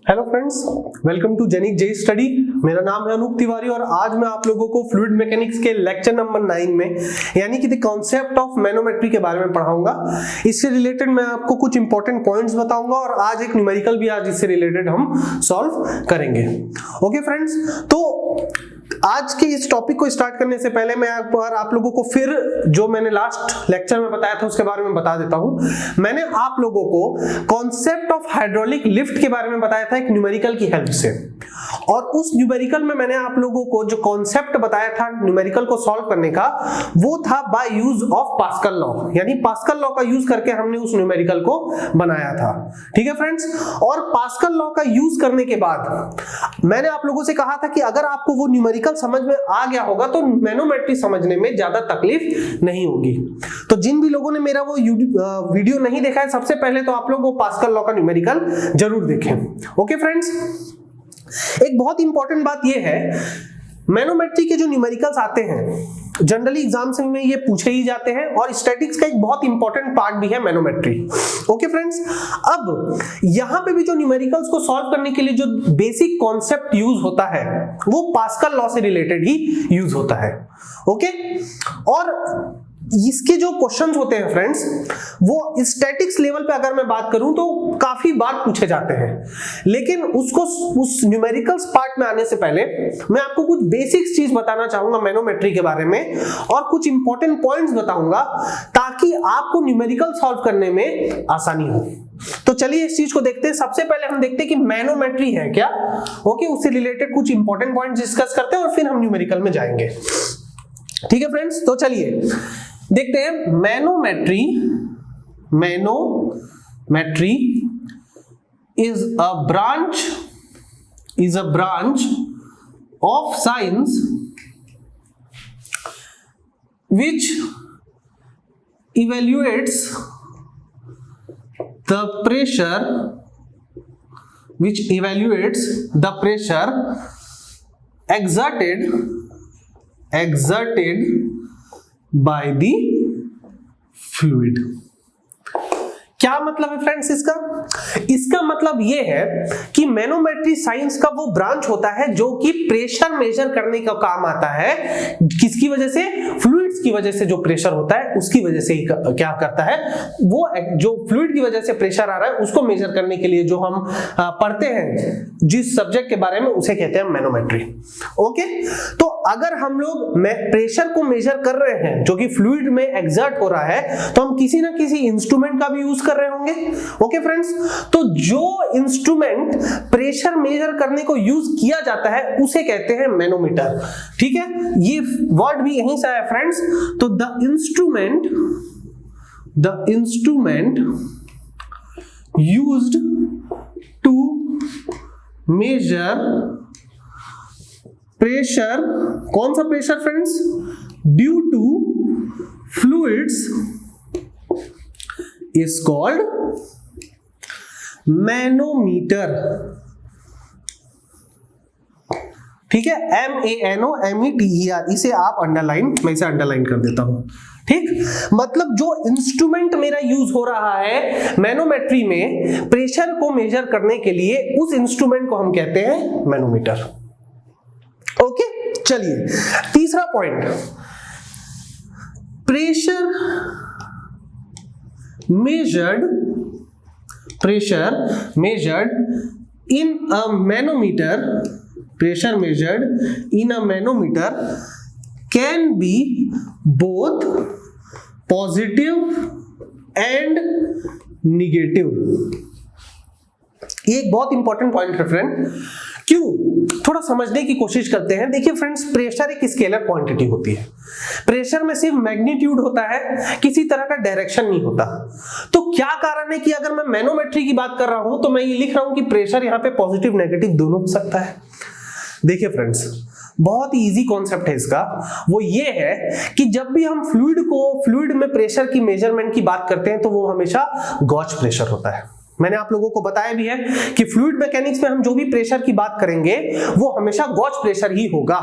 Hello friends, welcome to जेनिक J study. मेरा नाम है अनूप तिवारी और आज मैं आप लोगों को फ्लूइड मैकेनिक्स के लेक्चर नंबर 9 में यानी कि द कॉन्सेप्ट ऑफ मैनोमेट्री के बारे में पढ़ाऊंगा। इससे रिलेटेड मैं आपको कुछ इंपॉर्टेंट पॉइंट्स बताऊंगा और आज एक न्यूमेरिकल भी आज इससे रिलेटेड हम सॉल्व करेंगे। ओके फ्रेंड्स, तो आज के इस टॉपिक को स्टार्ट करने से पहले मैं एक बार आप लोगों को फिर जो मैंने लास्ट लेक्चर में बताया था उसके बारे में बता देता हूं। मैंने आप लोगों को कॉन्सेप्ट ऑफ हाइड्रोलिक लिफ्ट के बारे में बताया था एक न्यूमेरिकल की हेल्प से, और उस न्यूमेरिकल में मैंने आप लोगों को जो कॉन्सेप्ट बताया था न्यूमेरिकल को सॉल्व करने का वो था by use of pascal law, यानी पास्कल लॉ का यूज करके हमने उस न्यूमेरिकल को बनाया था। ठीक है फ्रेंड्स, और पास्कल लॉ का यूज करने के बाद मैंने आप लोगों से कहा था कि अगर आपको वो न्यूमेरिकल समझ में आ गया होगा तो मैनोमेट्री समझने में ज्यादा तकलीफ नहीं होगी। तो जिन भी लोगों ने मेरा वो वीडियो नहीं देखा है, सबसे पहले तो आप लोग वो पास्कल लॉ का न्यूमेरिकल जरूर देखें। ओके फ्रेंड्स, एक बहुत इंपॉर्टेंट बात यह है, मैनोमेट्री के जो न्यूमेरिकल्स आते हैं जनरली एग्जाम्स में ये पूछे ही जाते हैं और स्टैटिक्स का एक बहुत इंपॉर्टेंट पार्ट भी है मैनोमेट्री। ओके फ्रेंड्स, अब यहां पे भी जो न्यूमेरिकल्स को सॉल्व करने के लिए जो बेसिक कॉन्सेप्ट यूज होता है वो पास्कल लॉ से रिलेटेड ही यूज होता है। ओके, और इसके जो क्वेश्चंस होते हैं फ्रेंड्स वो स्टैटिक्स लेवल पे अगर मैं बात करूं तो काफी बार पूछे जाते हैं, लेकिन उसको उस न्यूमेरिकल्स पार्ट में आने से पहले मैं आपको कुछ बेसिक्स चीज बताना चाहूंगा मैनोमेट्री के बारे में और कुछ इंपॉर्टेंट पॉइंट्स बताऊंगा ताकि आपको न्यूमेरिकल सॉल्व करने में आसानी हो। तो चलिए इस चीज को देखते हैं। सबसे पहले हम देखते हैं कि मैनोमेट्री है क्या। ओके, उससे रिलेटेड कुछ इंपॉर्टेंट पॉइंट्स डिस्कस करते हैं और फिर हम न्यूमेरिकल में जाएंगे। ठीक है फ्रेंड्स, तो चलिए देखते हैं manometry is a branch of science which evaluates the pressure exerted by the fluid। क्या मतलब है फ्रेंड्स इसका मतलब यह है कि मैनोमेट्री साइंस का वो ब्रांच होता है जो कि प्रेशर मेजर करने का काम आता है। किसकी वजह से? फ्लूइड्स की वजह से जो प्रेशर होता है उसकी वजह से ही क्या करता है, वो जो फ्लूइड की वजह से प्रेशर आ रहा है उसको मेजर करने के लिए जो हम पढ़ते हैं जिस सब्जेक्ट के बारे में उसे कहते हैं मैनोमेट्री। ओके, तो अगर हम लोग प्रेशर को मेजर कर रहे हैं जो कि फ्लूइड में एग्जर्ट हो रहा है तो हम किसी ना किसी इंस्ट्रूमेंट का भी यूज कर रहे होंगे। ओके फ्रेंड्स, तो जो इंस्ट्रूमेंट प्रेशर मेजर करने को यूज किया जाता है उसे कहते हैं मैनोमीटर। ठीक है, ये वर्ड भी यहीं से आया फ्रेंड्स। तो the instrument used to measure pressure, कौन सा pressure friends? Due to fluids is called manometer. ठीक है, MANOMETER, इसे आप अंडरलाइन, मैं इसे अंडरलाइन कर देता हूं। ठीक, मतलब जो इंस्ट्रूमेंट मेरा यूज हो रहा है मैनोमेट्री में प्रेशर को मेजर करने के लिए उस इंस्ट्रूमेंट को हम कहते हैं मैनोमीटर। ओके, चलिए तीसरा point, pressure measured in a manometer can be both positive and negative। ये एक बहुत इंपॉर्टेंट पॉइंट है फ्रेंड। क्यों? थोड़ा समझने की कोशिश करते हैं। देखिए फ्रेंड्स, प्रेशर एक स्केलर क्वांटिटी होती है। प्रेशर में सिर्फ मैग्नीट्यूड होता है, किसी तरह का डायरेक्शन नहीं होता। तो क्या कारण है कि अगर मैं मैनोमेट्री की बात कर रहा हूं तो मैं ये लिख रहा हूं कि प्रेशर यहां पे पॉजिटिव नेगेटिव दोनों हो सकता है। देखिए फ्रेंड्स, बहुत ही इजी कॉन्सेप्ट है इसका। वो ये है कि जब भी हम फ्लूइड में प्रेशर की मेजरमेंट की बात करते हैं तो वो हमेशा गॉज प्रेशर होता है। मैंने आप लोगों को बताया भी है कि फ्लूइड मैकेनिक्स में हम जो भी प्रेशर की बात करेंगे वो हमेशा गॉज प्रेशर ही होगा।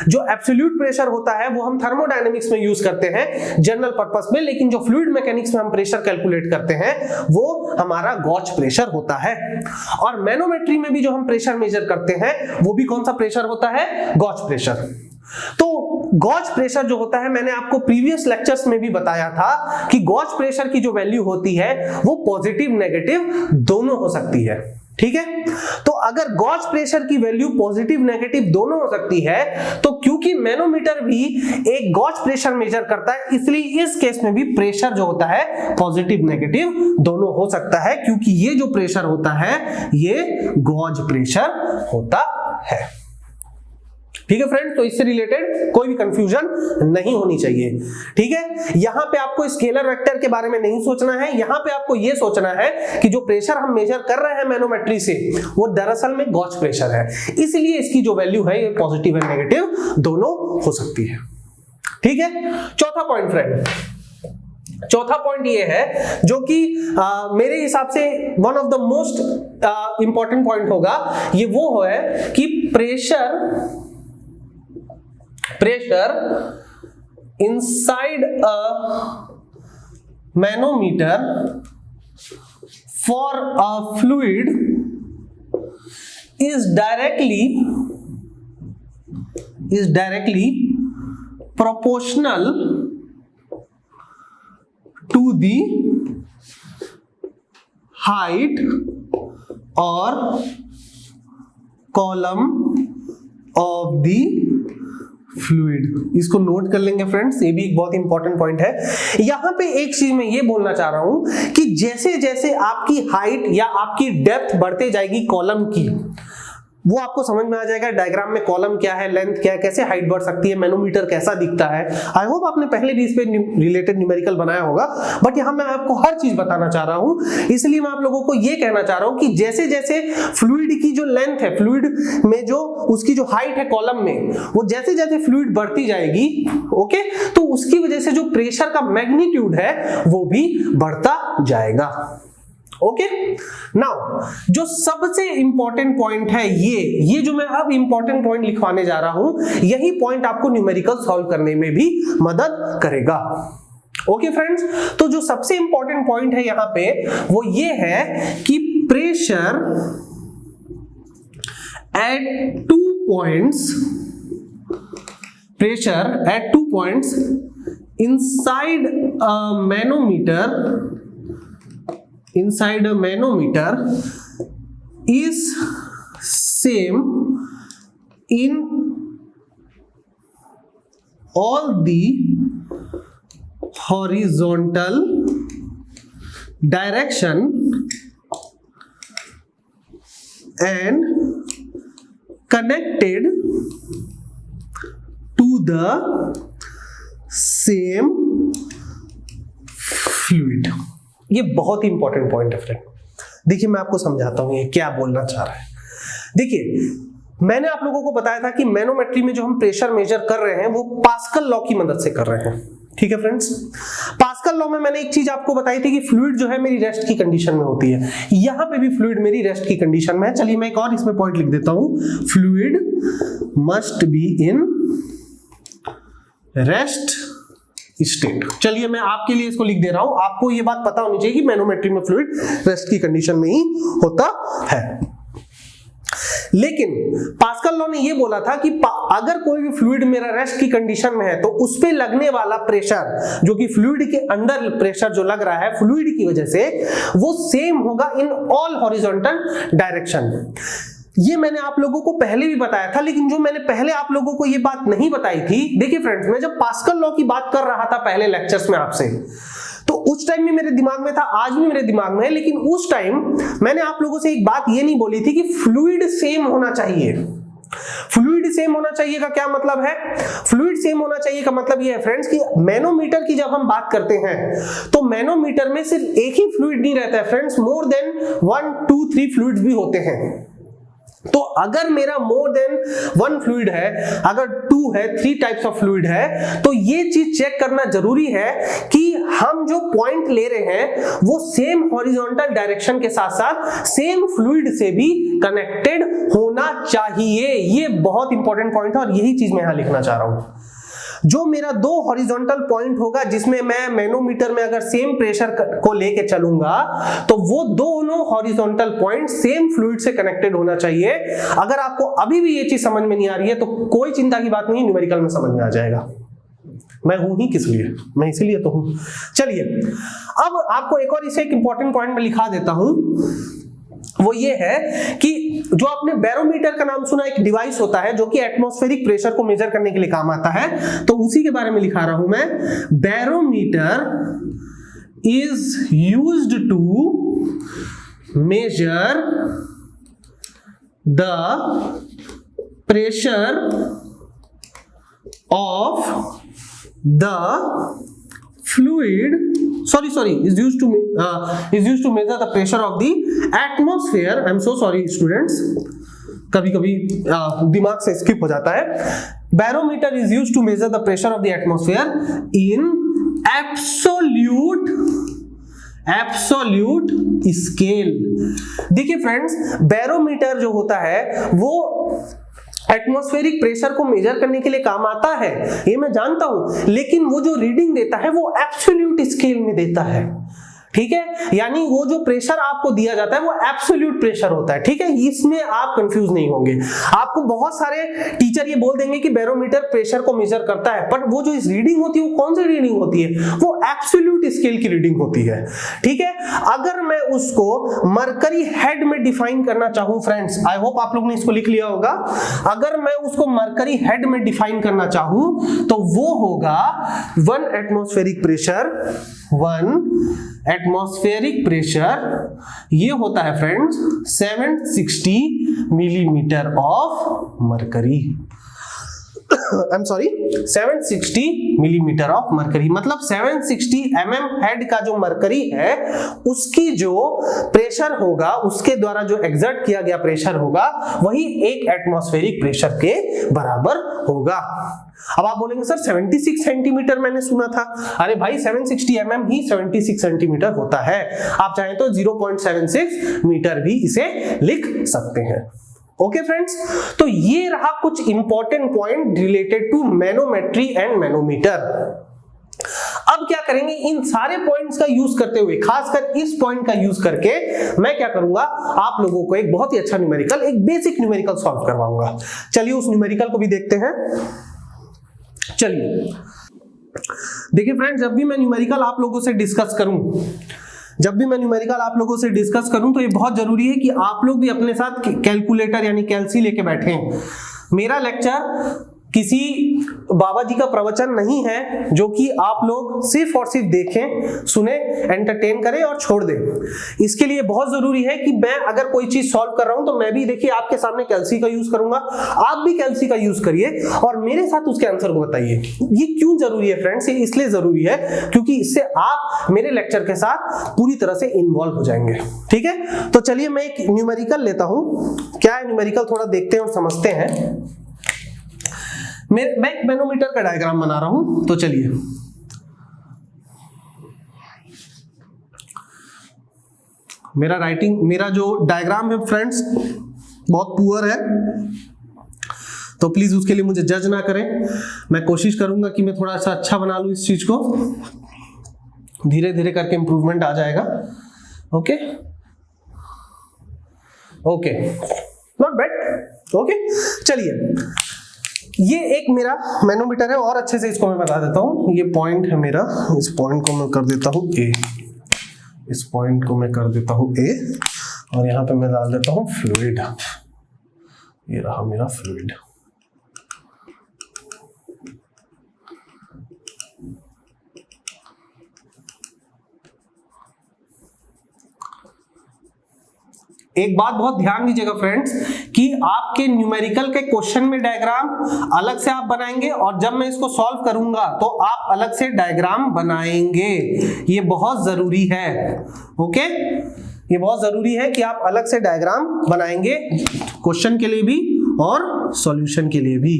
जो एब्सोल्यूट प्रेशर होता है वो हम थर्मोडायनेमिक्स में यूज करते हैं जनरल पर्पस में, लेकिन जो फ्लूइड मैकेनिक्स में हम प्रेशर कैलकुलेट करते हैं वो हमारा गॉज प्रेशर होता है। और मैनोमेट्री में भी जो हम प्रेशर मेजर करते हैं वो भी कौन सा प्रेशर होता है? Gauge pressure. तो गॉज प्रेशर जो होता है, मैंने आपको प्रीवियस लेक्चर्स में भी बताया था कि गॉज प्रेशर की जो वैल्यू होती है वो पॉजिटिव नेगेटिव दोनों हो सकती है। ठीक है, तो अगर गॉज प्रेशर की वैल्यू पॉजिटिव नेगेटिव दोनों हो सकती है, तो क्योंकि मैनोमीटर भी एक गॉज प्रेशर मेजर करता है, इसलिए इस केस में भी प्रेशर जो होता है पॉजिटिव नेगेटिव दोनों हो सकता है, क्योंकि ये जो प्रेशर होता है ये गॉज प्रेशर होता है। ठीक है फ्रेंड्स, तो इससे रिलेटेड कोई भी कंफ्यूजन नहीं होनी चाहिए। ठीक है, यहां पे आपको स्केलर वेक्टर के बारे में नहीं सोचना है, यहां पे आपको यह सोचना है कि जो प्रेशर हम मेजर कर रहे हैं मैनोमेट्री से वो दरअसल में गॉज प्रेशर है, इसलिए इसकी जो वैल्यू है ये पॉजिटिव एंड नेगेटिव दोनों हो सकती है। ठीक है, चौथा पॉइंट फ्रेंड, चौथा पॉइंट ये है जो कि मेरे हिसाब से one of the most important point होगा, ये वो है कि pressure inside a manometer for a fluid is directly proportional to the height or column of the fluid. इसको नोट कर लेंगे फ्रेंड्स, ये भी एक बहुत इंपॉर्टेंट पॉइंट है। यहां पे एक चीज मैं ये बोलना चाह रहा हूं कि जैसे जैसे आपकी हाइट या आपकी डेप्थ बढ़ते जाएगी कॉलम की, वो आपको समझ में आ जाएगा डायग्राम में कॉलम क्या है, लेंथ क्या है, कैसे हाइट बढ़ सकती है, मैनोमीटर कैसा दिखता है। आई होप आपने पहले भी इस पे रिलेटेड न्यूमेरिकल बनाया होगा, बट यहां मैं आपको हर चीज बताना चाह रहा हूं, इसलिए मैं आप लोगों को ये कहना चाह रहा हूं कि जैसे जैसे फ्लूइड की जो लेंथ है, फ्लूइड में जो उसकी जो हाइट है कॉलम में, वो जैसे जैसे फ्लूइड बढ़ती जाएगी, ओके, तो उसकी वजह से जो प्रेशर का मैग्नीट्यूड है वो भी बढ़ता जाएगा। ओके, नाउ जो सबसे इंपॉर्टेंट पॉइंट है ये जो मैं अब इंपॉर्टेंट पॉइंट लिखवाने जा रहा हूं, यही पॉइंट आपको न्यूमेरिकल सॉल्व करने में भी मदद करेगा। ओके फ्रेंड्स, तो जो सबसे इंपॉर्टेंट पॉइंट है यहां पे वो ये है कि pressure eight 2 points inside a manometer is same in all the horizontal direction and connected to the same fluid। ये बहुत ही इंपॉर्टेंट पॉइंट है फ्रेंड। देखिए मैं आपको समझाता हूं ये क्या बोलना चाह रहा है। देखिए मैंने आप लोगों को बताया था कि मैनोमेट्री में जो हम प्रेशर मेजर कर रहे हैं वो पास्कल लॉ की मदद से कर रहे हैं। ठीक है फ्रेंड्स, पास्कल लॉ में मैंने एक चीज आपको बताई थी कि फ्लूइड जो है मेरी रेस्ट की कंडीशन में होती है, यहां पे भी फ्लूइड मेरी रेस्ट की कंडीशन में है। चलिए मैं एक और इसमें पॉइंट लिख देता हूं, fluid must be in rest state. चलिए मैं आपके लिए इसको लिख दे रहा हूं, आपको ये बात पता होनी चाहिए कि मैनोमेट्री में फ्लूइड रेस्ट की कंडीशन में ही होता है। लेकिन पास्कल लॉ ने ये बोला था कि अगर कोई भी फ्लूइड मेरा रेस्ट की कंडीशन में है तो उस पे लगने वाला प्रेशर जो कि फ्लूइड के अंदर प्रेशर जो लग रहा है फ्लूइड की वजह से, वो सेम होगा इन ऑल हॉरिजॉन्टल डायरेक्शन। ये मैंने आप लोगों को पहले भी बताया था, लेकिन जो मैंने पहले आप लोगों को ये बात नहीं बताई थी, देखिए फ्रेंड्स, मैं जब पास्कल लॉ की बात कर रहा था पहले लेक्चर्स में आपसे, तो उस टाइम भी मेरे दिमाग में था, आज भी मेरे दिमाग में है, लेकिन उस टाइम मैंने आप लोगों से एक बात ये नहीं बोली थी कि फ्लूइड सेम होना चाहिए। फ्लूइड सेम होना चाहिए का क्या मतलब है? फ्लूइड सेम होना चाहिए का मतलब ये है फ्रेंड्स कि मैनोमीटर की जब हम बात करते हैं तो मैनोमीटर में सिर्फ एक ही फ्लूइड नहीं रहता है फ्रेंड्स, मोर देन 1 2 3 फ्लूइड्स भी होते हैं। तो अगर मेरा मोर देन वन फ्लूइड है, अगर 2 है, 3 टाइप्स ऑफ फ्लूइड है, तो ये चीज चेक करना जरूरी है कि हम जो पॉइंट ले रहे हैं वो सेम हॉरिजॉन्टल डायरेक्शन के साथ साथ सेम फ्लूइड से भी कनेक्टेड होना चाहिए। ये बहुत इंपॉर्टेंट पॉइंट है और यही चीज मैं यहां लिखना चाह रहा हूं। जो मेरा 2 हॉरिजॉन्टल पॉइंट होगा जिसमें मैं मैनोमीटर में अगर सेम प्रेशर को लेके चलूंगा, तो वो दोनों हॉरिजॉन्टल पॉइंट सेम फ्लूइड से कनेक्टेड होना चाहिए। अगर आपको अभी भी ये चीज समझ में नहीं आ रही है तो कोई चिंता की बात नहीं, न्यूमेरिकल में समझ में आ जाएगा। मैं हूं ही किस लिए, मैं इसीलिए तो हूं। चलिए, अब आपको एक और इसे एक इंपॉर्टेंट पॉइंट में लिखा देता हूं, वो ये है कि जो आपने बैरोमीटर का नाम सुना, एक डिवाइस होता है जो कि एटमॉस्फेरिक प्रेशर को मेजर करने के लिए काम आता है, तो उसी के बारे में लिखा रहा हूं मैं। Barometer is used to measure the pressure of the fluid is used to measure the pressure of the atmosphere. I'm so sorry students, कभी कभी दिमाग से स्किप हो जाता है। Barometer is used to measure the pressure of the atmosphere in absolute scale. देखिए friends, barometer जो होता है वो एटमॉस्फेरिक प्रेशर को मेजर करने के लिए काम आता है, ये मैं जानता हूं, लेकिन वो जो रीडिंग देता है वो एब्सोल्यूट स्केल में देता है। ठीक है, यानी वो जो प्रेशर आपको दिया जाता है वो एब्सोल्यूट प्रेशर होता है। ठीक है, इसमें आप कंफ्यूज नहीं होंगे। आपको बहुत सारे टीचर ये बोल देंगे कि बैरोमीटर प्रेशर को मेजर करता है, पर वो जो इस रीडिंग होती है वो कौन सी रीडिंग होती है? वो एब्सोल्यूट स्केल की रीडिंग होती है। ठीक है, अगर मैं उसको मरकरी हेड में डिफाइन करना चाहूं फ्रेंड्स, आई होप आप लोग ने इसको लिख लिया होगा। अगर मैं उसको मरकरी हेड में डिफाइन करना चाहूं तो वो होगा 1 एटमॉस्फेरिक प्रेशर, ये होता है friends 760 millimetre of mercury. I am sorry, 760 millimetre of mercury, मतलब 760 mm हेड का जो मरकरी है उसकी जो प्रेशर होगा, उसके द्वारा जो एक्सर्ट किया गया प्रेशर होगा वही 1 एटमॉस्फेरिक प्रेशर के बराबर होगा। अब आप बोलेंगे सर 76 सेंटीमीटर मैंने सुना था। अरे भाई 760 mm ही 76 सेंटीमीटर होता है। आप चाहें तो 0.76 मीटर भी इसे लिख सकते हैं। ओके फ्रेंड्स, तो ये रहा कुछ important point related to manometry and manometer. अब क्या करेंगे, इन सारे पॉइंट्स का यूज करते हुए, खासकर इस पॉइंट का यूज करके मैं क्या करूंगा, आप लोगों को एक बहुत ही अच्छा न्यूमेरिकल, एक बेसिक न्यूमेरिकल सॉल्व करवाऊंगा। चलिए उस न्यूमेरिकल को भी देखते हैं। चलिए देखिए फ्रेंड्स, जब भी मैं न्यूमेरिकल आप लोगों से डिस्कस करूं तो ये बहुत जरूरी है कि आप लोग भी अपने साथ कैलकुलेटर यानी कैलसी लेके बैठें। मेरा लेक्चर किसी बाबा जी का प्रवचन नहीं है जो कि आप लोग सिर्फ और सिर्फ देखें, सुने, एंटरटेन करें और छोड़ दें। इसके लिए बहुत जरूरी है कि मैं अगर कोई चीज सॉल्व कर रहा हूं तो मैं भी देखिए आपके सामने कैलसी का यूज करूंगा, आप भी कैलसी का यूज करिए और मेरे साथ उसके आंसर को बताइए। ये क्यों जरूरी है फ्रेंड्स? ये इसलिए जरूरी है क्योंकि इससे आप मेरे लेक्चर के साथ पूरी तरह से इन्वॉल्व हो जाएंगे। ठीक है, तो चलिए मैं एक न्यूमेरिकल लेता हूं। क्या है न्यूमेरिकल, थोड़ा देखते हैं और समझते हैं। मैं एक मैनोमीटर का डायग्राम बना रहा हूं, तो चलिए मेरा जो डायग्राम है फ्रेंड्स बहुत पुअर है, तो प्लीज उसके लिए मुझे जज ना करें। मैं कोशिश करूंगा कि मैं थोड़ा सा अच्छा बना लूं इस चीज को, धीरे धीरे करके इंप्रूवमेंट आ जाएगा। Okay, not bad. ओके, चलिए ये एक मेरा मैनोमीटर है और अच्छे से इसको मैं बता देता हूं। ये पॉइंट है मेरा, इस पॉइंट को मैं कर देता हूं ए, इस पॉइंट को मैं कर देता हूं ए, और यहां पे मैं डाल देता हूं फ्लूइड। ये रहा मेरा फ्लूइड। एक बात बहुत ध्यान दीजिएगा फ्रेंड्स कि आपके न्यूमेरिकल के क्वेश्चन में डायग्राम अलग से आप बनाएंगे और जब मैं इसको सॉल्व करूंगा तो आप अलग से डायग्राम बनाएंगे। ये बहुत जरूरी है। ओके, ये बहुत जरूरी है कि आप अलग से डायग्राम बनाएंगे। क्वेश्चन के लिए भी और सॉल्यूशन के लिए भी।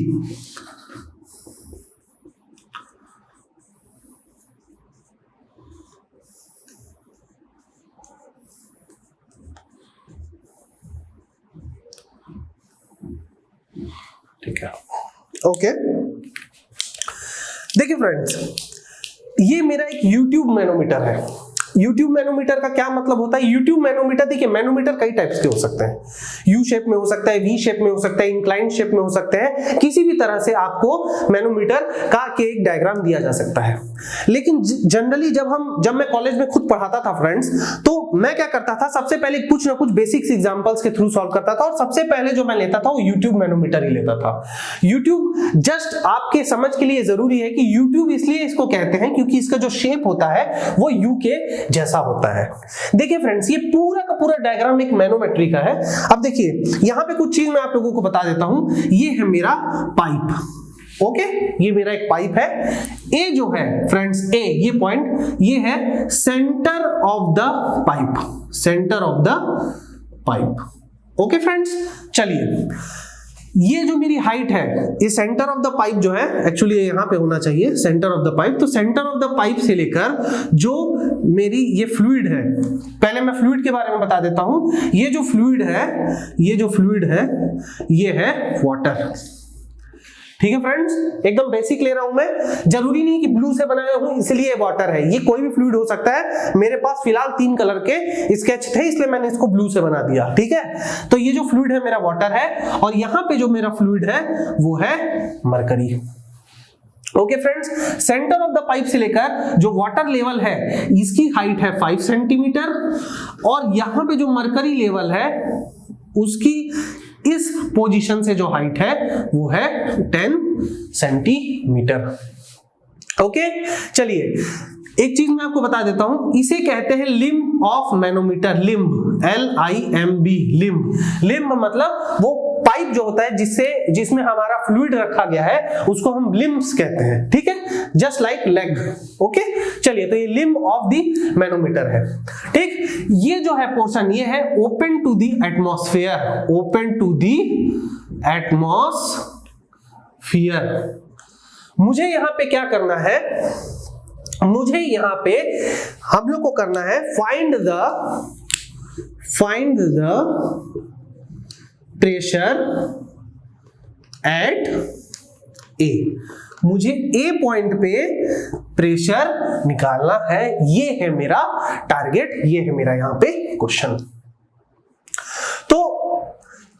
ठीक है, ओके। देखिए फ्रेंड्स, ये मेरा एक YouTube मैनोमीटर है। YouTube मैनोमीटर का क्या मतलब होता है? YouTube मैनोमीटर, देखिए मैनोमीटर कई टाइप्स के हो सकते हैं। यू शेप में हो सकता है, वी शेप में हो सकता है, इंक्लाइन शेप में हो सकते हैं, किसी भी तरह से आपको मैनोमीटर का के एक डायग्राम दिया जा सकता है। लेकिन जनरली जब मैं कॉलेज में खुद पढ़ाता था फ्रेंड्स, तो मैं क्या करता था, सबसे पहले कुछ ना कुछ बेसिक्स एग्जांपल्स के थ्रू सॉल्व करता था, और सबसे पहले जो मैं लेता था वो YouTube मैनोमीटर ही लेता था। YouTube जस्ट आपके समझ के लिए जरूरी है कि YouTube इसलिए इसको कहते हैं क्योंकि इसका जो शेप होता है वो U के जैसा होता है। देखिए फ्रेंड्स, ये पूरा का पूरा डायग्राम एक मैनोमेट्री का है। अब देखिए यहां पे कुछ चीज मैं आप लोगों को बता देता हूं। ये है मेरा पाइप, ओके, ये मेरा एक पाइप है। ए जो है फ्रेंड्स, ए ये पॉइंट, ये है centre of the pipe, centre of the pipe. Okay friends, चलिए ये जो मेरी हाइट है, ये सेंटर ऑफ द पाइप जो है, एक्चुअली यहां पे होना चाहिए सेंटर ऑफ द पाइप। तो सेंटर ऑफ द पाइप से लेकर जो मेरी ये फ्लूइड है, पहले मैं फ्लूइड के बारे में बता देता हूं। ये जो फ्लूइड है, ये जो फ्लूइड है, ये है वाटर। ठीक है फ्रेंड्स, एकदम बेसिक ले रहा हूं मैं, जरूरी नहीं कि ब्लू से बनाया हूं इसलिए वाटर है, ये कोई भी फ्लूइड हो सकता है। मेरे पास फिलहाल 3 कलर के स्केच थे इसलिए मैंने इसको ब्लू से बना दिया। ठीक है, तो ये जो फ्लूइड है मेरा वाटर है, और यहां पे जो मेरा फ्लूइड है वो है mercury. Okay friends, centre of the pipe से लेकर जो वाटर लेवल है इसकी हाइट है 5 सेंटीमीटर, और यहां पे जो मरकरी लेवल है उसकी इस पोजीशन से जो हाइट है वो है 10 सेंटीमीटर। ओके, चलिए एक चीज मैं आपको बता देता हूं, इसे कहते हैं limb of manometer. Limb, LIMB, limb. Limb मतलब वो पाइप जो होता है जिसमें हमारा फ्लूइड रखा गया है, उसको हम लिम्ब्स कहते हैं। ठीक है, जस्ट लाइक लेग। ओके, चलिए तो ये लिम्ब ऑफ द मैनोमीटर है। ठीक, ये जो है पोर्शन, ये है open to the atmosphere, open to the atmosphere. मुझे यहां पे क्या करना है, मुझे यहां पे हम लोग को करना है फाइंड द प्रेशर एट ए। मुझे ए पॉइंट पे प्रेशर निकालना है, ये है मेरा टारगेट, ये है मेरा यहां पे क्वेश्चन। तो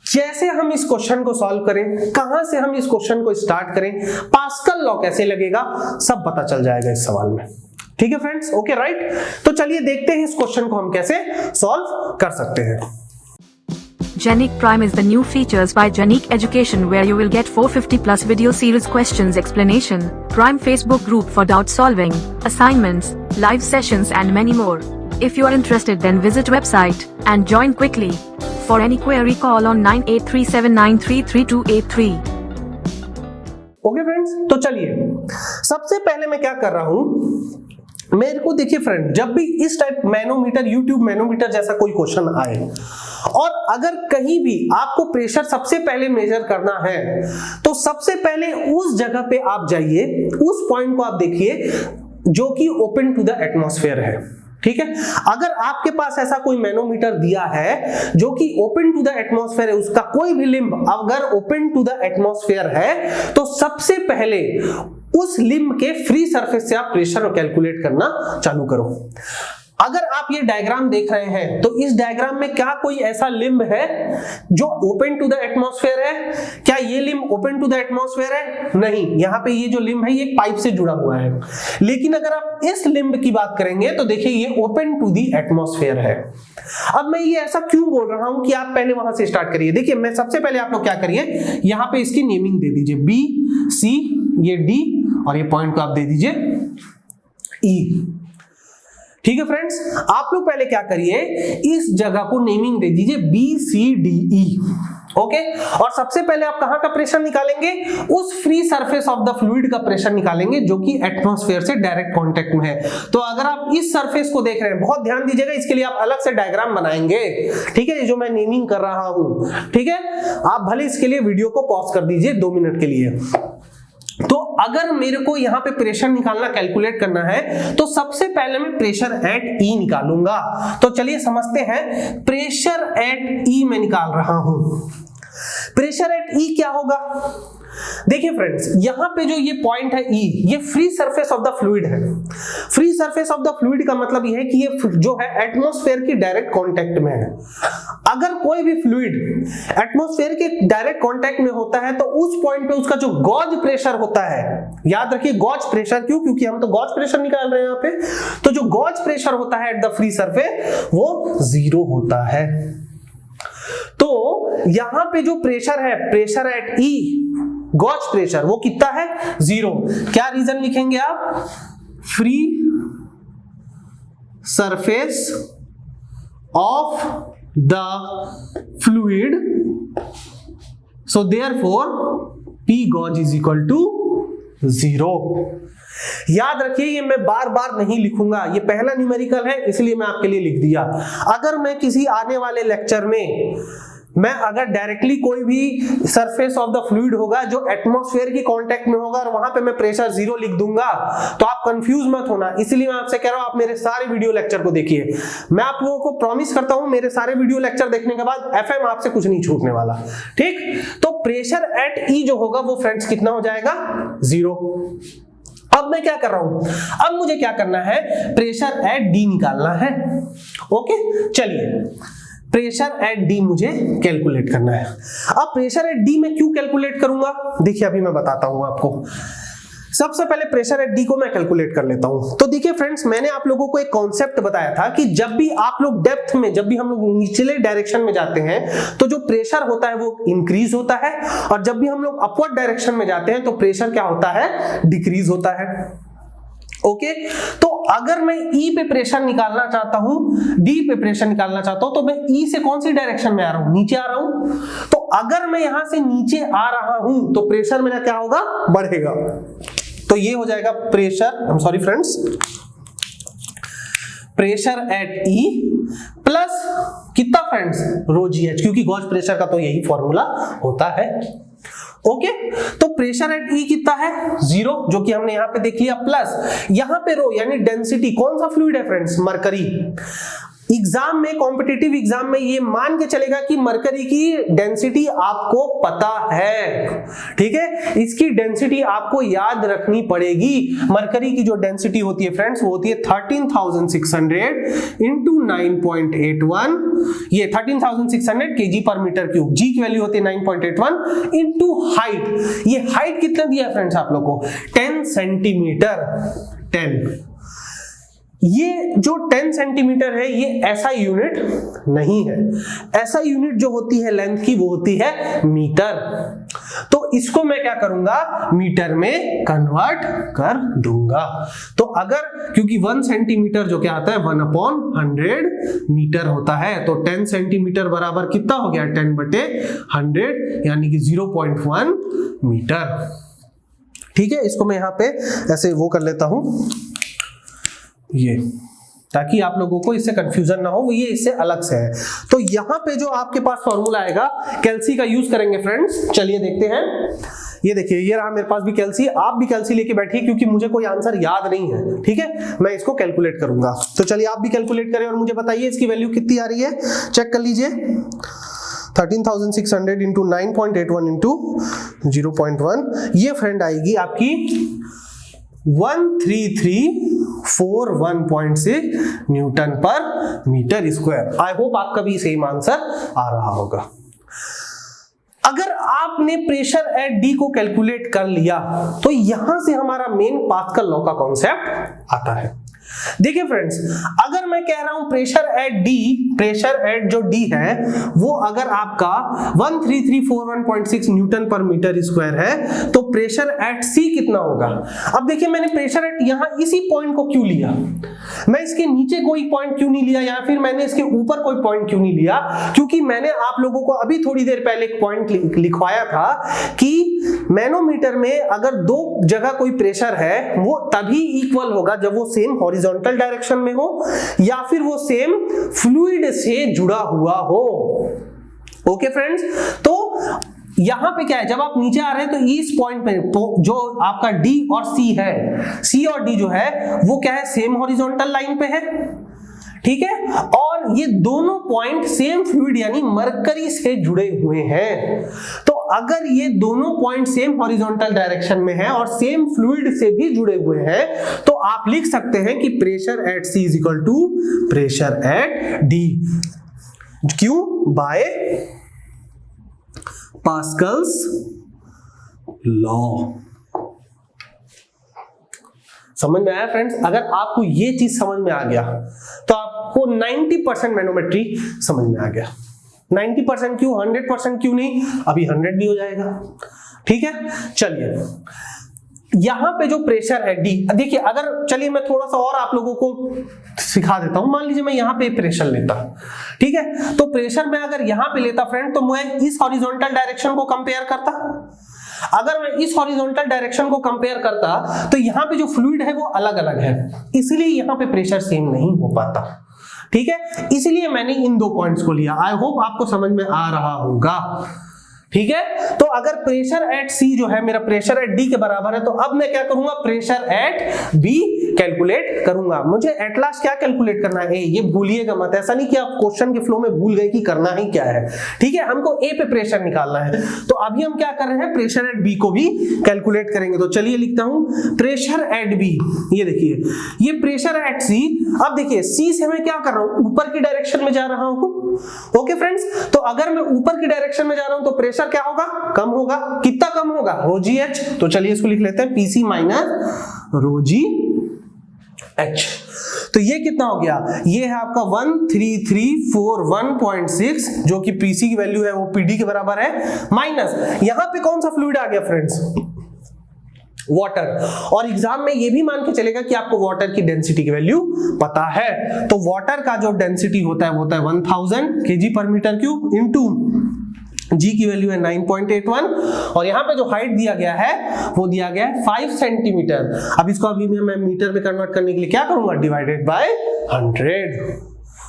जैसे हम इस क्वेश्चन को सॉल्व करें, कहां से हम इस क्वेश्चन को स्टार्ट करें, पास्कल लॉ कैसे लगेगा, सब पता चल जाएगा इस सवाल में। ठीक है फ्रेंड्स, ओके राइट। तो चलिए देखते हैं इस क्वेश्चन को हम कैसे सॉल्व कर सकते हैं। Genic Prime is the new features by Genic Education where you will get 450 plus video series questions explanation, Prime Facebook group for doubt solving, assignments, live sessions and many more. If you are interested then visit website and join quickly. For any query call on 9837933283. Okay friends, तो चलिए सबसे पहले मैं क्या कर रहा हूं, मेरे को देखिए फ्रेंड, जब भी इस टाइप मैनोमीटर, YouTube मैनोमीटर जैसा कोई क्वेश्चन आए और अगर कहीं भी आपको प्रेशर सबसे पहले मेजर करना है, तो सबसे पहले उस जगह पे आप जाइए, उस पॉइंट को आप देखिए जो कि ओपन टू द एटमॉस्फेयर है। ठीक है, अगर आपके पास ऐसा कोई मैनोमीटर दिया है जो कि ओपन टू द एटमॉस्फेयर है, उसका कोई भी लिम्ब अगर ओपन टू द एटमॉस्फेयर है, तो सबसे पहले उस लिम्ब के फ्री सरफेस से आप प्रेशर कैलकुलेट करना चालू करो। अगर आप ये डायग्राम देख रहे हैं तो इस डायग्राम में क्या कोई ऐसा लिम्ब है जो ओपन टू द एटमॉस्फेयर है? क्या ये limb open to the atmosphere है? नहीं, यहाँ पे ये जो लिम्ब है ये पाइप से जुड़ा हुआ है। लेकिन अगर आप इस लिम्ब की बात करेंगे तो देखिए ये ओपन टू द एटमॉस्फेयर है। अब मैं ये ऐसा क्यों बोल रहा हूं कि आप पहले वहां से स्टार्ट करिए। देखिए मैं सबसे पहले आप लोग क्या करिए, यहाँ पे इसकी नेमिंग दे दीजिए, B, C, ये D और ये पॉइंट को आप दे दीजिए E। ठीक है फ्रेंड्स, आप लोग पहले क्या करिए, इस जगह को नेमिंग दे दीजिए B, C, D, E। Okay और सबसे पहले आप कहां का प्रेशर निकालेंगे, उस free surface of the fluid का प्रेशर निकालेंगे जो कि एटमॉस्फेयर से डायरेक्ट कांटेक्ट में है। तो अगर आप इस सरफेस को देख रहे हैं, बहुत ध्यान दीजिएगा, इसके लिए आप अलग से डायग्राम बनाएंगे, ठीक है, जो मैं नेमिंग कर रहा हूं, ठीक है। आप भले इसके लिए वीडियो को पॉज कर दीजिए 2 मिनट के लिए। तो अगर मेरे को यहां पे प्रेशर निकालना, कैलकुलेट करना है, तो सबसे पहले मैं प्रेशर एट ई निकालूंगा। तो चलिए समझते हैं, प्रेशर एट ई में निकाल रहा हूं। प्रेशर एट ई क्या होगा, देखिए फ्रेंड्स, यहां पे जो ये पॉइंट है ई, ये free surface of the fluid है। Free surface of the fluid का मतलब ये है कि ये जो है एटमॉस्फेयर की डायरेक्ट कांटेक्ट में है। अगर कोई भी फ्लूइड एटमॉस्फेयर के डायरेक्ट कांटेक्ट में होता है तो उस पॉइंट पे उसका जो गॉज प्रेशर होता है, याद रखिए गॉज प्रेशर, क्यों, क्योंकि हम तो गॉज प्रेशर निकाल रहे हैं यहां पे, तो जो गॉज प्रेशर होता है एट द फ्री सरफेस वो 0 होता है। तो यहां पे जो प्रेशर है, pressure at E, gauge pressure, वो कितना है, 0। क्या रीजन लिखेंगे आप, free surface of the fluid, so therefore P gauge is equal to 0। याद रखिए, ये मैं बार बार नहीं लिखूंगा, ये पहला न्यूमेरिकल है इसलिए मैं आपके लिए लिख दिया। अगर मैं किसी आने वाले लेक्चर में मैं अगर डायरेक्टली कोई भी सरफेस ऑफ द फ्लूइड होगा जो एटमॉस्फेयर की कांटेक्ट में होगा और वहां पे मैं प्रेशर 0 लिख दूंगा तो आप कंफ्यूज मत होना, इसलिए मैं आपसे कह रहा हूं आप मेरे सारे वीडियो लेक्चर को देखिए। मैं आप लोगों को प्रॉमिस करता हूं मेरे सारे वीडियो लेक्चर देखने के बाद एफएम आपसे कुछ नहीं छूटने वाला, ठीक। तो प्रेशर एट ई जो होगा वो फ्रेंड्स कितना हो जाएगा, 0। अब मैं क्या कर रहा हूं, अब मुझे क्या करना है, प्रेशर एट डी निकालना है। ओके चलिए, प्रेशर एट डी मुझे कैलकुलेट करना है। अब प्रेशर एट डी में क्यों कैलकुलेट करूंगा, देखिए अभी मैं बताता हूं आपको। सबसे पहले प्रेशर एट डी को मैं कैलकुलेट कर लेता हूं। तो देखिए फ्रेंड्स, मैंने आप लोगों को एक कॉन्सेप्ट बताया था कि जब भी आप लोग डेप्थ में, जब भी हम लोग निचले डायरेक्शन में जाते हैं तो जो प्रेशर होता है वो इंक्रीज होता है, और जब भी हम लोग अपवर्ड डायरेक्शन में जाते हैं तो प्रेशर क्या होता है, डिक्रीज होता है। ओके तो अगर मैं ई पे प्रेशर निकालना चाहता हूं, डी पे प्रेशर निकालना चाहता हूं, तो मैं ई से कौन सी डायरेक्शन में आ रहा हूं, नीचे आ रहा हूं। तो अगर मैं यहां से नीचे आ रहा हूं तो प्रेशर मेरा क्या होगा, बढ़ेगा। तो ये हो जाएगा pressure, I am sorry friends, pressure at E plus कितना फ्रेंड्स, रो जी एच, क्योंकि गॉज प्रेशर का तो यही फॉर्मूला होता है। ओके तो प्रेशर एट ई कितना है, 0, जो कि हमने यहां पे देख लिया, प्लस यहां पे रो यानी डेंसिटी, कौन सा फ्लूइड है फ्रेंड्स, मरकरी। एग्जाम में, कॉम्पिटिटिव एग्जाम में ये मान के चलेगा कि मरकरी की डेंसिटी आपको पता है, ठीक है, इसकी डेंसिटी आपको याद रखनी पड़ेगी। मरकरी की जो डेंसिटी होती है फ्रेंड्स वो होती है 13,600 इंटू 9.81, ये 13,600 kg पर मीटर क्यूब, जी की वैल्यू होती है 9.81 इंटू हाइट। ये हाइट कितना दिया है फ्रेंड्स आप लोग को, 10 सेंटीमीटर। 10, ये जो 10 सेंटीमीटर है ये ऐसा यूनिट नहीं है, ऐसा यूनिट जो होती है लेंथ की वो होती है मीटर। तो इसको मैं क्या करूंगा, मीटर में कन्वर्ट कर दूंगा। तो अगर, क्योंकि 1 सेंटीमीटर जो क्या आता है 1/100 मीटर होता है, तो 10 सेंटीमीटर बराबर कितना हो गया, 10/100 यानी कि 0.1 मीटर। ठीक है, इसको मैं यहां पे ऐसे वो कर लेता हूं, ये, ताकि आप लोगों को इससे कंफ्यूजन ना हो, ये इससे अलग से है। तो यहां पे जो आपके पास फॉर्मूला आएगा, कैल्सी का यूज करेंगे फ्रेंड्स। चलिए देखते हैं, ये देखिए ये रहा मेरे पास भी कैल्सी, आप भी कैल्सी लेके बैठिए क्योंकि मुझे कोई आंसर याद नहीं है, ठीक है, मैं इसको कैलकुलेट करूंगा। तो चलिए आप भी कैलकुलेट करें और मुझे बताइए इसकी वैल्यू कितनी आ रही है, चेक कर लीजिए। 13,600 इंटू 9.81 इंटू 0.1, ये फ्रेंड आएगी आपकी 13,341.6 Newton per metre square. I hope आपका भी सेम आंसर आ रहा होगा। अगर आपने प्रेशर एट डी को कैलकुलेट कर लिया तो यहां से हमारा मेन पास्कल लॉ का कॉन्सेप्ट आता है। देखिए फ्रेंड्स, अगर मैं कह रहा हूं pressure at D, pressure at जो डी है वो अगर आपका 13,341.6 न्यूटन पर मीटर स्क्वायर है, तो प्रेशर एट सी कितना होगा। अब देखिए मैंने प्रेशर एट यहां इसी पॉइंट को क्यों लिया, मैं इसके नीचे कोई पॉइंट क्यों नहीं लिया या फिर मैंने इसके ऊपर कोई पॉइंट क्यों नहीं लिया? क्योंकि मैंने आप लोगों को अभी थोड़ी देर पहले एक पॉइंट लिखवाया था कि मैनोमीटर में अगर दो जगह कोई प्रेशर है वो तभी इक्वल होगा जब वो सेम हॉरिजॉन्टल डायरेक्शन में हो या फिर वो सेम फ्लूइड से जुड़ा हुआ हो। ओके फ्रेंड्स, तो यहां पे क्या है, जब आप नीचे आ रहे हैं तो इस पॉइंट पे जो आपका डी और सी है, सी और डी जो है वो क्या है, सेम हॉरिजॉन्टल लाइन पे है, ठीक है, और ये दोनों पॉइंट सेम फ्लूइड यानी मरकरी से जुड़े हुए हैं। तो अगर ये दोनों पॉइंट सेम हॉरिजॉन्टल डायरेक्शन में है और सेम फ्लूइड से भी जुड़े हुए हैं तो आप लिख सकते हैं कि pressure at C is equal to pressure at D, क्यों, बाय पास्कल्स लॉ। समझ में आया फ्रेंड्स? अगर आपको ये चीज समझ में आ गया तो आपको 90% मैनोमेट्री समझ में आ गया। 90% क्यों, 100% क्यों नहीं, अभी 100 भी हो जाएगा, ठीक है। चलिए यहां पे जो प्रेशर है डी, देखिए अगर, चलिए मैं थोड़ा सा और आप लोगों को सिखा देता हूं। मान लीजिए मैं यहां पे प्रेशर लेता, ठीक है, तो प्रेशर मैं अगर यहां पे लेता फ्रेंड तो मैं इस हॉरिजॉन्टल डायरेक्शन को कंपेयर करता। अगर मैं इस हॉरिजॉन्टल डायरेक्शन को कंपेयर करता तो यहां पे जो फ्लूइड है वो अलग अलग है, इसलिए यहां पे प्रेशर सेम नहीं हो पाता, ठीक है। इसलिए मैंने इन दो पॉइंट्स को लिया। आई होप आपको समझ में आ रहा होगा, ठीक है। तो अगर प्रेशर एट सी जो है मेरा प्रेशर एट डी के बराबर है तो अब मैं क्या करूंगा, प्रेशर एट बी कैलकुलेट करूंगा। मुझे एट लास्ट क्या कैलकुलेट करना है, ये भूलिएगा मत, ऐसा नहीं कि आप क्वेश्चन के फ्लो में भूल गए कि करना ही क्या है, ठीक है। हमको ए पे प्रेशर निकालना है, तो अभी हम क्या कर रहे हैं, प्रेशर एट बी को भी कैलकुलेट करेंगे। तो चलिए लिखता हूं प्रेशर एट बी, ये देखिए ये प्रेशर एट सी। अब देखिए सी से मैं क्या कर रहा हूं, ऊपर की डायरेक्शन में जा रहा हूं, ओके फ्रेंड्स। तो अगर मैं ऊपर की डायरेक्शन में जा रहा हूं तो प्रेशर क्या होगा, कम होगा। कितना कम होगा, रो जी एच। तो चलिए इसको लिख लेते हैं पीसी माइनस रो जी एच। तो ये कितना हो गया, ये है आपका 13341.6 जो कि पीसी की वैल्यू है वो पीडी के बराबर है, माइनस यहां पे कौन सा फ्लूइड आ गया फ्रेंड्स, वाटर। और एग्जाम में ये भी मान के चलेगा कि आपको वाटर की डेंसिटी की वैल्यू पता है। तो वाटर का जो डेंसिटी होता है वो होता है 1000 kg per meter cube into g की वैल्यू है 9.81 और यहाँ पे जो हाइट दिया गया है वो दिया गया है 5 सेंटीमीटर। अब इसको अभी मैं मीटर में कन्वर्ट करने के लिए क्या करूंगा, डिवाइडेड बाय 100।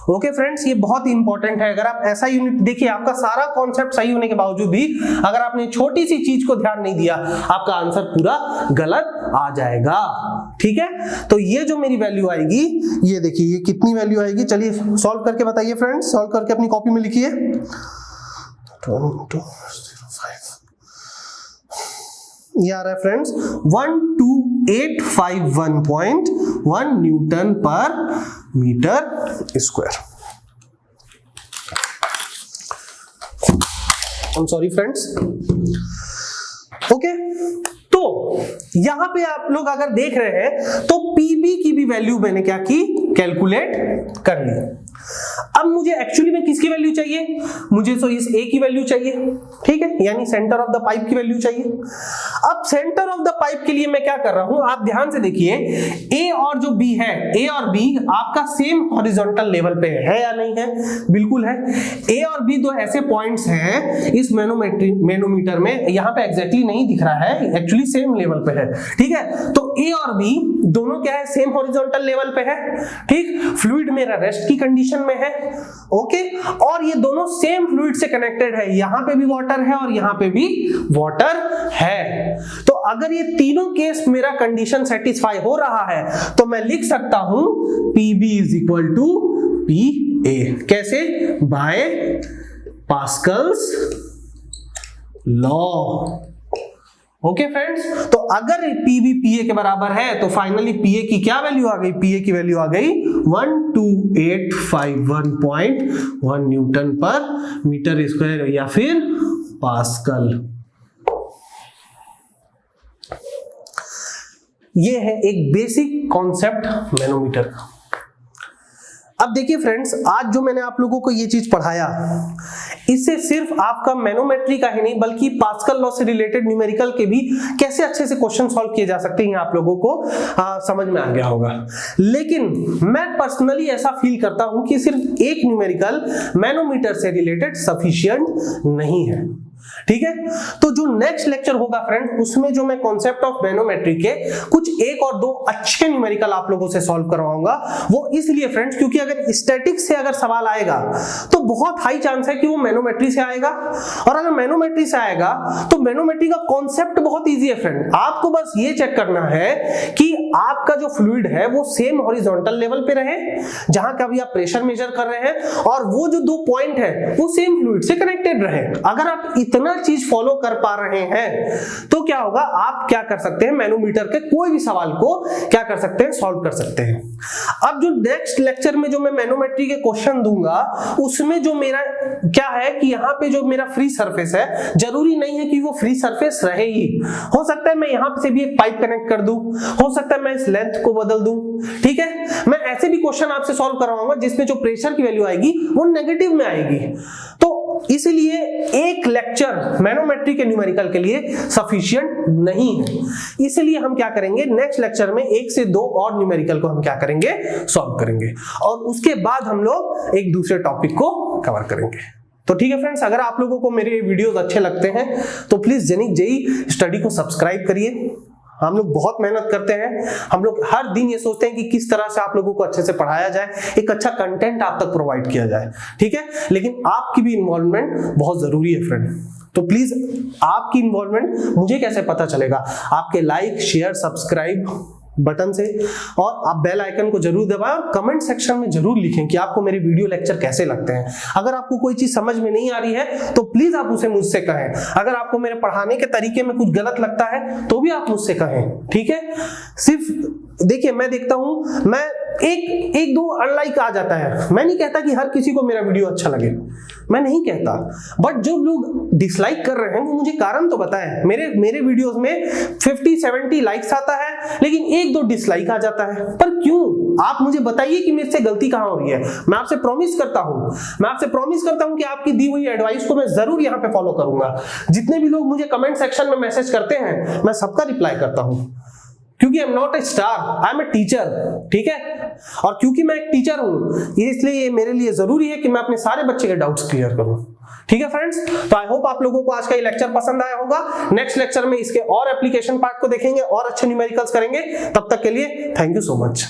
ओके फ्रेंड्स, ये बहुत इंपॉर्टेंट है। अगर आप ऐसा यूनिट देखिए, आपका सारा कॉन्सेप्ट सही होने के बावजूद भी अगर आपने छोटी सी चीज को ध्यान नहीं दिया आपका आंसर पूरा गलत आ जाएगा, ठीक है। तो ये जो मेरी वैल्यू आएगी, ये देखिए ये कितनी वैल्यू आएगी, चलिए सॉल्व करके बताइए फ्रेंड्स, सॉल्व करके अपनी कॉपी में लिखिए। 1205 ये आ रहा है friends 12851.1 newton per metre square. I am sorry friends, okay. तो यहां पे आप लोग अगर देख रहे हैं तो पीबी की भी वैल्यू मैंने क्या की, कैलकुलेट कर ली। अब मुझे एक्चुअली में किसकी वैल्यू चाहिए, मुझे तो इस ए की वैल्यू चाहिए, ठीक है, यानी सेंटर ऑफ द पाइप की वैल्यू चाहिए। अब सेंटर ऑफ द पाइप के लिए मैं क्या कर रहा हूं, आप ध्यान से देखिए, ए और जो बी है, ए और बी आपका सेम हॉरिजॉन्टल लेवल पे है या नहीं है, बिल्कुल है। ए और बी दो ऐसे पॉइंट्स हैं इस मैनोमीटर में, यहां पे एग्जैक्टली नहीं दिख रहा है, एक्चुअली सेम लेवल पे है, ठीक है। तो ए और बी दोनों क्या है, सेम हॉरिजॉन्टल लेवल पे है, ठीक। फ्लूइड मेरा रेस्ट की कंडीशन में है, ओके। और ये दोनों सेम फ्लूइड से कनेक्टेड है, यहां पे भी वाटर है और यहां पे भी वाटर है। तो अगर ये तीनों केस मेरा कंडीशन सेटिस्फाई हो रहा है तो मैं लिख सकता हूं PB is equal to PA, कैसे, by Pascal's law. Okay friends, तो अगर PB PA के बराबर है तो फाइनली PA की क्या वैल्यू आ गई, PA की वैल्यू आ गई 12851.1 न्यूटन पर मीटर स्क्वायर या फिर पास्कल। ये है एक बेसिक कॉन्सेप्ट मैनोमीटर का। अब देखिए फ्रेंड्स, आज जो मैंने आप लोगों को ये चीज पढ़ाया, इससे सिर्फ आपका मैनोमेट्री का ही नहीं बल्कि पास्कल लॉ से रिलेटेड न्यूमेरिकल के भी कैसे अच्छे से क्वेश्चन सॉल्व किए जा सकते हैं आप लोगों को समझ में आ गया होगा। लेकिन मैं पर्सनली ऐसा फील करता हूं कि सिर्फ एक न्यूमेरिकल मैनोमीटर से रिलेटेड सफिशिएंट नहीं है। ठीक है, तो जो नेक्स्ट लेक्चर होगा फ्रेंड, उसमें जो मैं कॉन्सेप्ट ऑफ मैनोमेट्री के कुछ एक और दो अच्छे न्यूमेरिकल आप लोगों से सॉल्व करवाऊंगा। वो इसलिए फ्रेंड्स क्योंकि अगर स्टैटिक्स से अगर सवाल आएगा तो बहुत हाई चांस है कि वो मैनोमेट्री से आएगा, और अगर मैनोमेट्री से आएगा तो मैनोमेट्री का कॉन्सेप्ट बहुत ईजी है फ्रेंड। आपको बस ये चेक करना है कि आपका जो फ्लूइड है वो सेम हॉरिजॉन्टल लेवल पे रहे जहां का भी आप प्रेशर मेजर कर रहे हैं, और वो जो दो पॉइंट है वो सेम फ्लूइड से कनेक्टेड रहे। अगर आप इतना चीज फॉलो कर पा रहे हैं तो क्या होगा, आप क्या कर सकते हैं, मैनोमीटर के कोई भी सवाल को क्या कर सकते हैं, सॉल्व कर सकते हैं। अब जो नेक्स्ट लेक्चर में जो मैं मैनोमेट्री के क्वेश्चन दूंगा उसमें जो मेरा क्या है कि यहाँ पे जो मेरा फ्री सरफेस है, जरूरी नहीं है कि वो फ्री सरफेस रहे ही, हो सकता है मैं यहाँ से भी एक पाइप कनेक्ट कर दूं, हो सकता है मैं इस लेंथ को बदल दूं। ठीक है, मैं ऐसे भी क्वेश्चन आपसे सॉल्व करवाऊंगा जिसमें जो प्रेशर की वैल्यू आएगी वो नेगेटिव में आएगी। तो इसलिए एक लेक्चर मैनोमेट्री के न्यूमेरिकल के लिए सफिशिएंट नहीं है। इसलिए हम क्या करेंगे, नेक्स्ट लेक्चर में एक से दो और न्यूमेरिकल को हम क्या करेंगे, सॉल्व करेंगे, और उसके बाद हम लोग एक दूसरे टॉपिक को कवर करेंगे। तो ठीक है फ्रेंड्स, अगर आप लोगों को मेरे वीडियोस अच्छे लगते हैं तो प्लीज जेनिक जेई स्टडी को सब्सक्राइब करिए। हम लोग बहुत मेहनत करते हैं, हम लोग हर दिन ये सोचते हैं कि किस तरह से आप लोगों को अच्छे से पढ़ाया जाए, एक अच्छा कंटेंट आप तक प्रोवाइड किया जाए। ठीक है, लेकिन आपकी भी इन्वॉल्वमेंट बहुत जरूरी है फ्रेंड। तो प्लीज आपकी इन्वॉल्वमेंट मुझे कैसे पता चलेगा, आपके लाइक, शेयर, सब्सक्राइब बटन से, और आप बेल आइकन को जरूर दबाएं, और कमेंट सेक्शन में जरूर लिखें कि आपको मेरे वीडियो लेक्चर कैसे लगते हैं। अगर आपको कोई चीज समझ में नहीं आ रही है तो प्लीज आप उसे मुझसे कहें। अगर आपको मेरे पढ़ाने के तरीके में कुछ गलत लगता है तो भी आप मुझसे कहें। ठीक है, सिर्फ देखिए, मैं देखता हूं, मैं एक दो अनलाइक आ जाता है। मैं नहीं कहता कि हर किसी को मेरा वीडियो अच्छा लगे, मैं नहीं कहता, बट जो लोग डिसलाइक कर रहे हैं वो मुझे कारण तो बताएं। मेरे वीडियोस में 50-70 लाइक्स आता है लेकिन एक दो डिसलाइक आ जाता है, पर क्यों? आप मुझे बताइए कि मेरे से गलती कहां हो रही है। मैं आपसे प्रॉमिस करता हूं कि आपकी दी हुई एडवाइस को मैं जरूर यहां पे फॉलो करूंगा। जितने भी लोग मुझे कमेंट सेक्शन में मैसेज करते हैं मैं सबका रिप्लाई करता हूं, क्योंकि I am not a star, I am a teacher. ठीक है, और क्योंकि मैं एक टीचर हूं इसलिए ये मेरे लिए जरूरी है कि मैं अपने सारे बच्चे के डाउट्स क्लियर करूं। ठीक है फ्रेंड्स, तो आई होप आप लोगों को आज का ये लेक्चर पसंद आया होगा। नेक्स्ट लेक्चर में इसके और एप्लीकेशन पार्ट को देखेंगे और अच्छे न्यूमेरिकल्स करेंगे। तब तक के लिए थैंक यू सो मच।